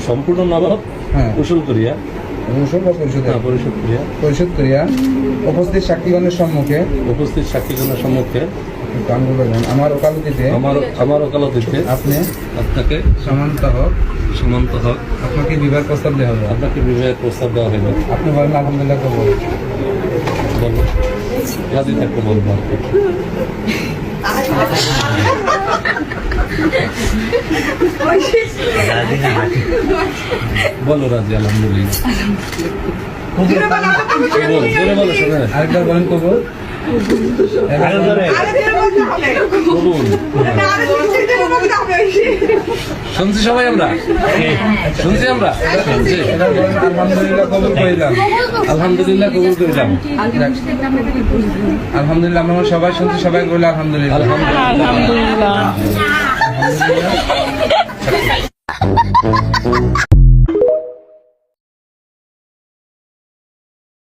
সম্পূর্ণ নবাব উসুল করিয়া পরিশোধ করিয়া উপস্থিত সাক্ষীগণের সম্মুখে আমার ওকালতিতে আপনাকে সমান্ত হক আপনাকে বিবাহের প্রস্তাব দেওয়া হবে। আপনি বলেন আলহামদুলিল্লাহ কবুল। রাজি থাকতে বলবো। বলো রাজি আলহামদুলিল্লাহ। আরেকবার বলেন কবুল। শুনছি সবাই আমরা আলহামদুলিল্লাহ কবুল করিলাম। আলহামদুলিল্লাহ আমরা সবাই শুনছি, সবাই বলে আলহামদুলিল্লাহ।